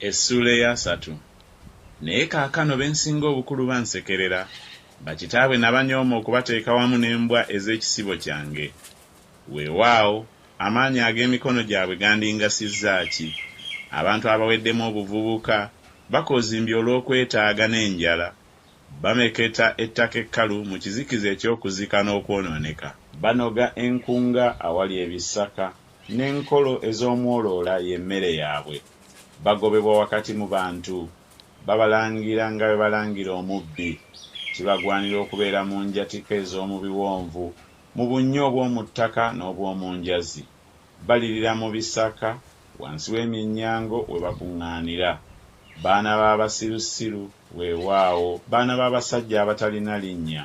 Essula ya 3. Naye kaakano bensinga obukulu bansekerera, bakitaabwe nabanyooma okubateeka wamu n'embwa ez'ekisibo kyange. Weewaawo, amaanyi ag'emikono gyabwe gandingasizza ki? Abantu abaweddemu obuvubuka bakozimbye olw'okwetaaga n'enjala, bameketa ettaka ekkalu mu kizikiza eky'okuzika n'okwonooneka. Banoga enkunga awali ebisaka n'enkolo ez'omwoloola y'emmere yaabwe. Bagobebwa wakati mu bantu, babalangira nga bwe balangira omubbi. Kibagwanira okubeera mu njatika ez'omu biwonvu, mu bunnya obw'omu ttaka n'obw'omu njazi. Balirira mu bisaka, wansi w'eminnyango we bakuŋŋaanira. Baana b'abasirusiru, weewaawo, baana b'abasajja abatalina linnya.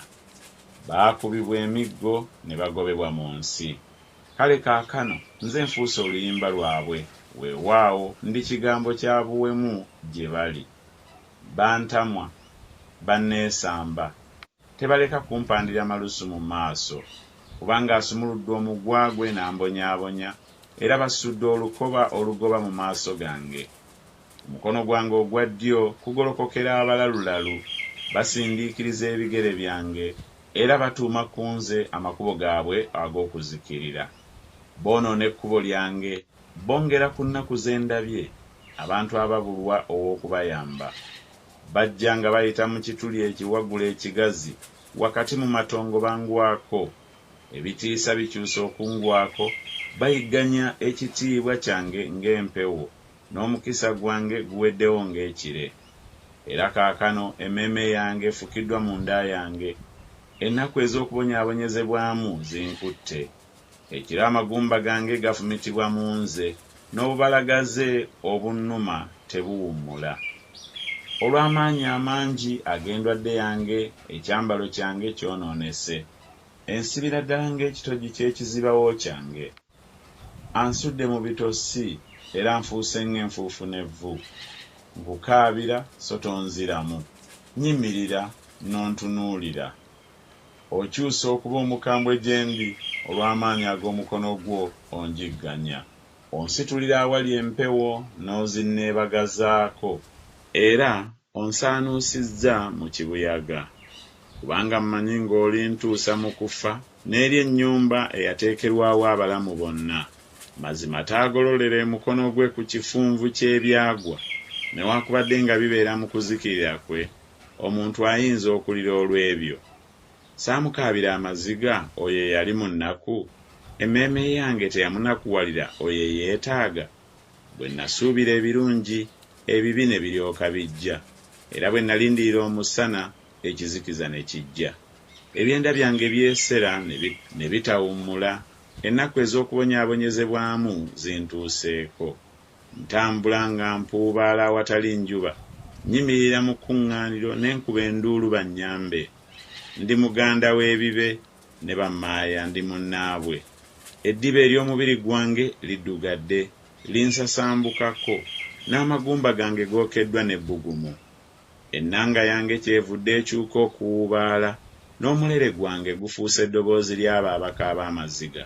Baakubibwa emiggo ne bagobebwa mu nsi. Kale kaakano nze nfuuse oluyimba lwabwe, weewaawo ndi kigambo kya buwemu gye bali. Bantamwa, banneesamba, tebaleka kumpandira malusu mu maaso, kubanga asumuluddwa omugwa gwe n'ambonyaabonya, era basudde olukoba olugoba mu maaso gange. Omukono gwange ogwa ddyo kugolokokera abalalulalu, basindiikiriza ebigere byange, era batuuma ku nze amakubo gaabwe ag'okuzikirira. Boonoona ekkubo lyange, bongera ku nnaku ze ndabye, abantu ababulwa ow'okubayamba. Bajja nga bayita mu kituli ekiwagula ekigazi, wakati mu matongo bangwako. Ebitiisa bikyusa okungwako, bayigganya ekitiibwa kyange ng'empewo, n'omukisa gwange guweddewo ng'ekire. Era kaakano emmeeme yange efukiddwa mu nda yange, ennaku ez'okubonyaabonyezebwamu zinkutte. Ekiro amagumba gange gafumitibwa mu nze, n'obubalagaze obunnuma tebuwummula. Olw'amaanyi amangi ag'endwadde yange, ekyambalo kyange kyonoonese. Ensibira ddala ng'ekitogi ky'ekizibawo kyange. Ansudde mu bitosi, era nfuuse ng'enfuufu n'evvu. Nkukaabira so tonziramu, nnyimirira n'ontunuulira. Okyusa okuba omukambwe gye ndi, olw'amaanyi ag'omukono gwo onjigganya. Onsitulira awali empewo n'ozinneebagazaako, era onsaanuusizza mu kibuyaga. Kubanga mmanyi ng'olintuusa mu kufa n'eri ennyumba eyateekerwawo abalamu bonna. Mazima taagololera emukono gwe ku kifunvu ky'ebyagwa, newaakubadde nga bibeera mu kuzikirira kwe, omuntu ayinza okulira olw'ebyo. Saamukaabira amaziga oyo eyali mu nnaku, emmeeme yange teyamunakuwalira oyo eyeetaaga. Bwe nasuubira ebirungi, ebibi ne biryoka bijja, era bwe nalindirira omusana, ekizikiza ne kijja. Ebyenda byange byesera ne bitawummula, ennaku ez'okubonyaabonyezebwamu zintuuseeko. Ntambula nga mpuubaala awatali njuba, nnyimirira mu kkuŋŋaaniro n'enkuba enduulu bannyambe. Ndi muganda w'ebibe, ne bammaaya ndi munnaabwe. Eddiba ery'omubiri gwange liddugadde, linsasambukako, n'amagumba gange gookeddwa n'ebbugumu. Ennanga yange kyevudde ekyuka okuwuubaala, n'omulere gwange gufuuse eddoboozi ly'abo abakaaba amaziga.